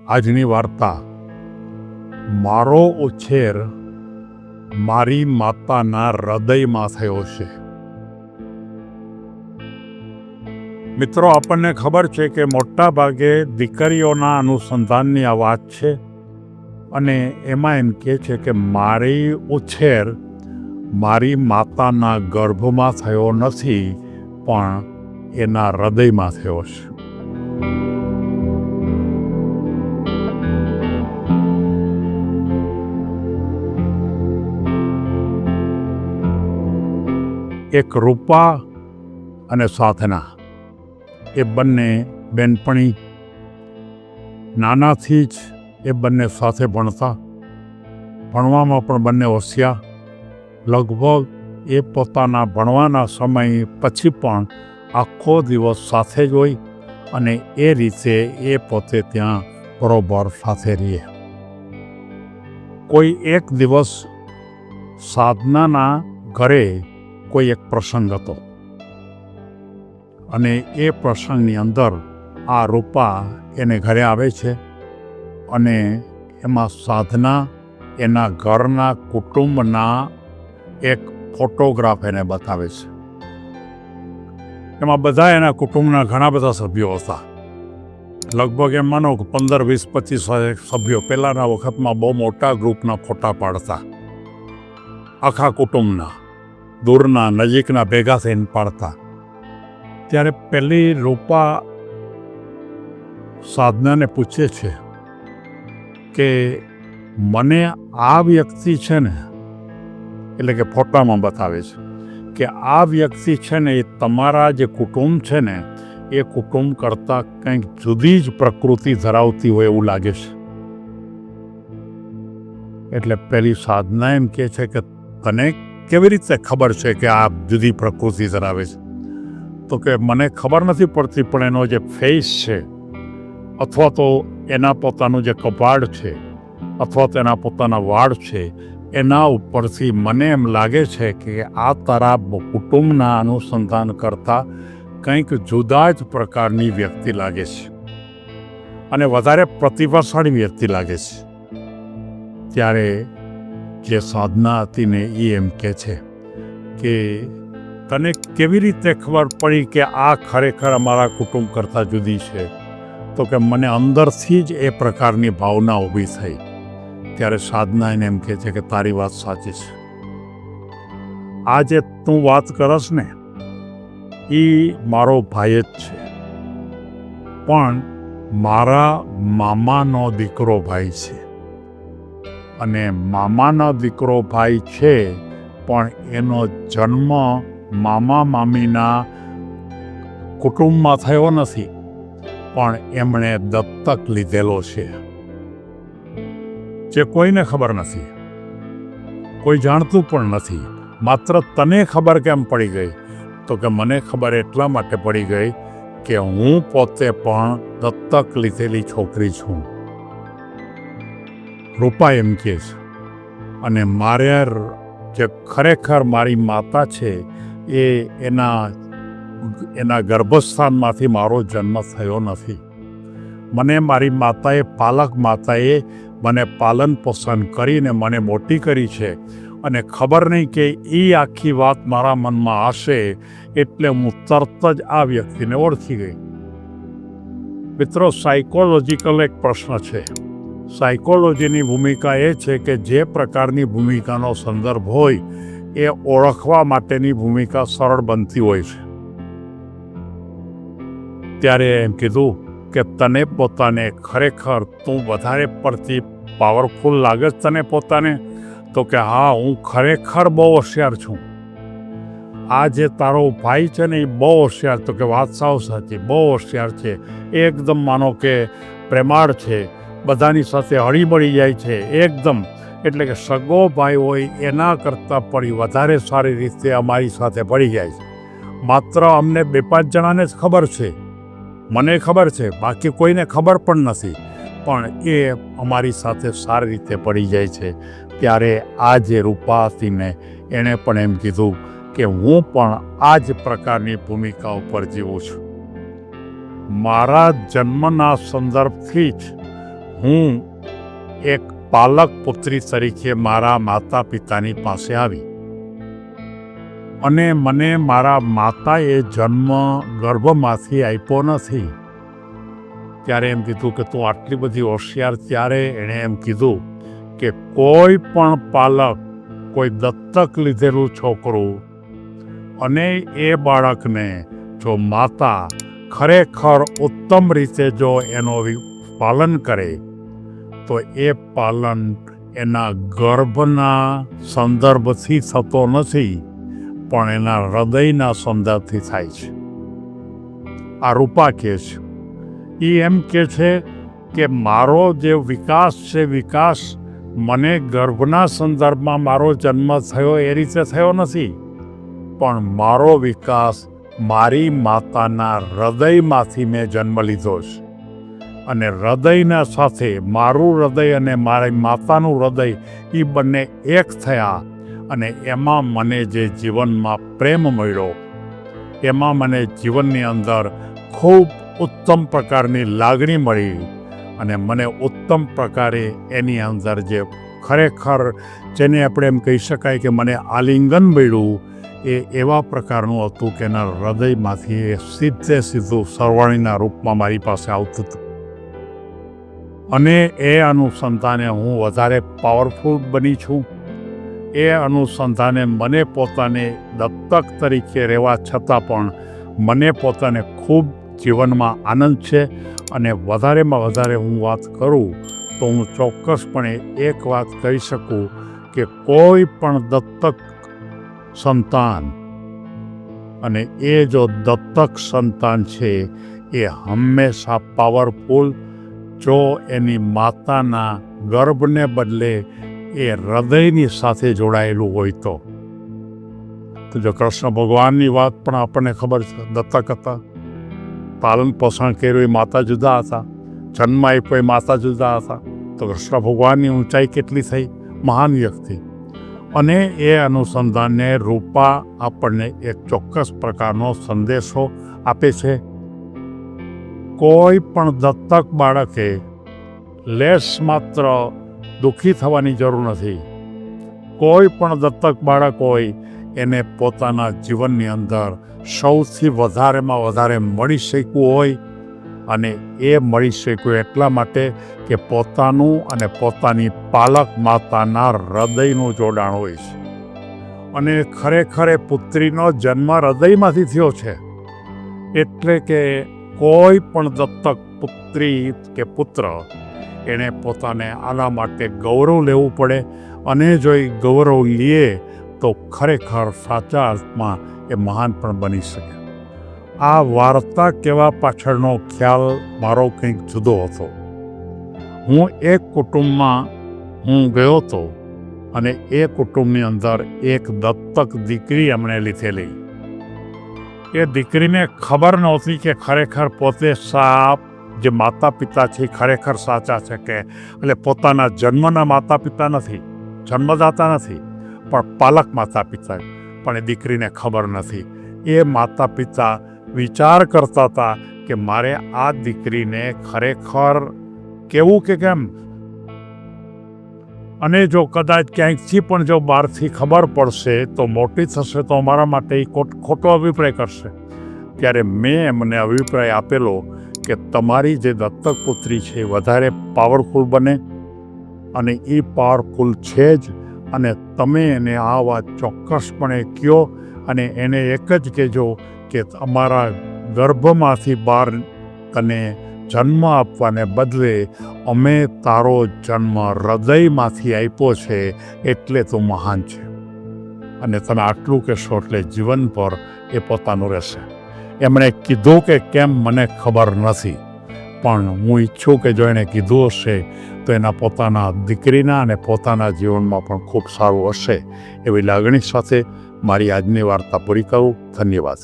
આજની વાર્તા મારો ઉછેર મારી માતાના હૃદયમાં થયો છે. મિત્રો, આપણને ખબર છે કે મોટા ભાગે દીકરીઓના અનુસંધાનની આ વાત છે અને એમાં એમ કહે છે કે મારી ઉછેર મારી માતાના ગર્ભમાં થયો નથી, પણ એના હૃદયમાં થયો છે. એક રૂપા અને સાધના, એ બંને બેનપણી, નાનાથી જ એ બંને સાથે ભણતા, ભણવામાં પણ બંને હોશિયાર. લગભગ એ પોતાના ભણવાના સમય પછી પણ આખો દિવસ સાથે જ હોય અને એ રીતે એ પોતે ત્યાં બરોબર સાથે રહે. કોઈ એક દિવસ સાધનાના ઘરે કોઈ એક પ્રસંગ હતો અને એ પ્રસંગની અંદર આ રૂપા એને ઘરે આવે છે અને એમાં સાધના એના ઘરના કુટુંબના એક ફોટોગ્રાફ એને બતાવે છે. એમાં બધા એના કુટુંબના ઘણા બધા સભ્યો હતા. લગભગ એમ માનો કે 15, 20, 25 સભ્યો. પહેલાંના વખતમાં બહુ મોટા ગ્રુપના ફોટા પાડતા, આખા કુટુંબના, દૂરના નજીકના ભેગા થઈને પાડતા. ત્યારે પહેલી રૂપા સાધનાને પૂછે છે કે મને આ વ્યક્તિ છે ને, એટલે કે ફોટામાં બતાવે છે કે આ વ્યક્તિ છે ને, એ તમારા જે કુટુંબ છે ને એ કુટુંબ કરતાં કંઈક જુદી જ પ્રકૃતિ ધરાવતી હોય એવું લાગે છે. એટલે પેલી સાધના એમ કહે છે કે તને કેવી રીતે ખબર છે કે આ જુદી પ્રકૃતિ ધરાવે છે? તો કે મને ખબર નથી પડતી, પણ એનો જે ફેસ છે અથવા તો એના પોતાનું જે કપાળ છે અથવા તો એના પોતાના વાળ છે, એના ઉપરથી મને એમ લાગે છે કે આ તારા કુટુંબના અનુસંધાન કરતાં કંઈક જુદા જ પ્રકારની વ્યક્તિ લાગે છે અને વધારે પ્રતિભાશાળી વ્યક્તિ લાગે છે. ત્યારે જે સાધના હતી ને એ એમ કહે છે કે તને કેવી રીતે ખબર પડી કે આ ખરેખર અમારા કુટુંબ કરતાં જુદી છે? તો કે મને અંદરથી જ એ પ્રકારની ભાવના ઊભી થઈ. ત્યારે સાધના એને એમ કહે છે કે તારી વાત સાચી છે. આ જે તું વાત કરસ ને એ મારો ભાઈ જ છે, પણ મારા મામાનો દીકરો ભાઈ છે. અને મામાનો દીકરો ભાઈ છે, પણ એનો જન્મ મામા મામીના કુટુંબમાં થયો નથી, પણ એમણે દત્તક લીધેલો છે. જે કોઈને ખબર નથી, કોઈ જાણતું પણ નથી. માત્ર તને ખબર કેમ પડી ગઈ? તો કે મને ખબર એટલા માટે પડી ગઈ કે હું પોતે પણ દત્તક લીધેલી છોકરી છું. રૂપા એમ કહે છે. અને મારે જે ખરેખર મારી માતા છે એ એના ગર્ભસ્થાનમાંથી મારો જન્મ થયો નથી. મને મારી માતાએ, પાલક માતાએ મને પાલન પોષણ કરીને મને મોટી કરી છે અને ખબર નહીં કે એ આખી વાત મારા મનમાં હશે એટલે હું તરત જ આ વ્યક્તિને ઓળખી ગઈ. મિત્રો, સાયકોલોજીકલ એક પ્રશ્ન છે. સાયકોલોજીની ભૂમિકા એ છે કે જે પ્રકારની ભૂમિકાનો સંદર્ભ હોય એ ઓળખવા માટેની ભૂમિકા સરળ બનતી હોય છે. ત્યારે એમ કીધું કે તને પોતાને ખરેખર તું વધારે પડતી પાવરફુલ લાગે છે તને પોતાને? તો કે હા, હું ખરેખર બહુ હોશિયાર છું. આ જે તારો ભાઈ છે ને એ બહુ હોશિયાર. તો કે વાત સાવ સાચી, બહુ હોશિયાર છે. એકદમ માનો કે પ્રેમાળ છે, બધાની સાથે હળીમળી જાય છે એકદમ. એટલે કે સગો ભાઈ હોય એના કરતાં પણ વધારે સારી રીતે અમારી સાથે ભળી જાય છે. માત્ર અમને 2-5 જણાને જ ખબર છે, મને ખબર છે, બાકી કોઈને ખબર પણ નથી, પણ એ અમારી સાથે સારી રીતે પડી જાય છે. ત્યારે આ જે રૂપા હતી ને એણે પણ એમ કીધું કે હું પણ આ જ પ્રકારની ભૂમિકા ઉપર જીવું છું. મારા જન્મના સંદર્ભથી જ હું એક પાલક પુત્રી તરીકે મારા માતા પિતાની પાસે આવી અને મને મારા માતાએ જન્મ ગર્ભમાંથી આપ્યો નથી. ત્યારે એમ કીધું કે તું આટલી બધી હોશિયાર. ત્યારે એણે એમ કીધું કે કોઈ પણ પાલક, કોઈ દત્તક લીધેલું છોકરું અને એ બાળકને જો માતા ખરેખર ઉત્તમ રીતે જો એનું પાલન કરે તો એ પાલન એના ગર્ભના સંદર્ભથી થતો નથી, પણ એના હૃદયના સંદર્ભથી થાય છે. આ રૂપા કહે છે. એ એમ કહે છે કે મારો જે વિકાસ છે, વિકાસ મને ગર્ભના સંદર્ભમાં મારો જન્મ થયો એ રીતે થયો નથી, પણ મારો વિકાસ મારી માતાના હૃદયમાંથી મેં જન્મ લીધો છે. અને હૃદયના સાથે મારું હૃદય અને મારી માતાનું હૃદય એ બંને એક થયા અને એમાં મને જે જીવનમાં પ્રેમ મળ્યો, એમાં મને જીવનની અંદર ખૂબ ઉત્તમ પ્રકારની લાગણી મળી અને મને ઉત્તમ પ્રકારે એની અંદર જે ખરેખર જેને આપણે એમ કહી શકાય કે મને આલિંગન મળ્યું, એ એવા પ્રકારનું હતું કે એના હૃદયમાંથી એ સીધું સરવાણીના રૂપમાં મારી પાસે આવતું હતું. અને એ અનુસંધાને હું વધારે પાવરફુલ બની છું. એ અનુસંધાને મને પોતાને દત્તક તરીકે રહેવા છતાં પણ મને પોતાને ખૂબ જીવનમાં આનંદ છે. અને વધારેમાં વધારે હું વાત કરું તો હું ચોક્કસપણે એક વાત કહી શકું કે કોઈ પણ દત્તક સંતાન, અને એ જો દત્તક સંતાન છે એ હંમેશા પાવરફુલ, જો એની માતાના ગર્ભને બદલે એ હૃદયની સાથે જોડાયેલું હોય તો જો કૃષ્ણ ભગવાનની વાત પણ આપણને ખબર છે. દત્તક હતા, પાલન પોષણ કર્યું એ માતા જુદા હતા, જન્મ આપ્યો એ માતા જુદા હતા. તો કૃષ્ણ ભગવાનની ઊંચાઈ કેટલી થઈ, મહાન વ્યક્તિ. અને એ અનુસંધાનને રૂપા આપણને એક ચોક્કસ પ્રકારનો સંદેશો આપે છે. કોઈ પણ દત્તક બાળકે લેશ માત્ર દુઃખી થવાની જરૂર નથી. કોઈ પણ દત્તક બાળક હોય એને પોતાના જીવનની અંદર સૌથી વધારેમાં વધારે મળી શકવું હોય, અને એ મળી શકવું એટલા માટે કે પોતાનું અને પોતાની પાલક માતાના હૃદયનું જોડાણ હોય છે. અને ખરેખર એ પુત્રીનો જન્મ હૃદયમાંથી થયો છે. એટલે કે કોઈ પણ દત્તક પુત્રી કે પુત્ર એણે પોતાને આના માટે ગૌરવ લેવું પડે. અને જો એ ગૌરવ લે તો ખરેખર સાચા અર્થમાં એ મહાન પણ બની શકે. આ વાર્તા કહેવા પાછળનો ખ્યાલ મારો કંઈક જુદો હતો. હું એક કુટુંબમાં ગયો હતો અને એ કુટુંબની અંદર એક દત્તક દીકરી એમણે લીધેલી. એ દીકરીને ખબર નહોતી કે ખરેખર પોતે જે માતા પિતા છે ખરેખર સાચા છે કે એટલે પોતાના જન્મના માતા પિતા નથી, જન્મદાતા નથી, પણ પાલક માતા પિતા. પણ એ દીકરીને ખબર નથી. એ માતા પિતા વિચાર કરતા હતા કે મારે આ દીકરીને ખરેખર કેવું કે કેમ. અને જો કદાચ ક્યાંકથી પણ જો બહારથી ખબર પડશે તો મોટી થશે તો અમારા માટે એ ખોટો અભિપ્રાય કરશે. ત્યારે મેં એમને અભિપ્રાય આપેલો કે તમારી જે દત્તક પુત્રી છે એ વધારે પાવરફુલ બને, અને એ પાવરફુલ છે જ. અને તમે એને આ વાત ચોક્કસપણે કહો અને એને એક જ કહેજો કે અમારા ગર્ભમાંથી બહાર તને જન્મ આપવાને બદલે અમે તારો જન્મ હૃદયમાંથી આપ્યો છે, એટલે તું મહાન છે. અને તમે આટલું કહેશો એટલે જીવન પર એ પોતાનું રહેશે. એમણે કીધું કે કેમ મને ખબર નથી, પણ હું ઈચ્છું કે જો એણે કીધું હશે તો એના પોતાના દીકરીના અને પોતાના જીવનમાં પણ ખૂબ સારું હશે. એવી લાગણી સાથે મારી આજની વાર્તા પૂરી કરું. ધન્યવાદ.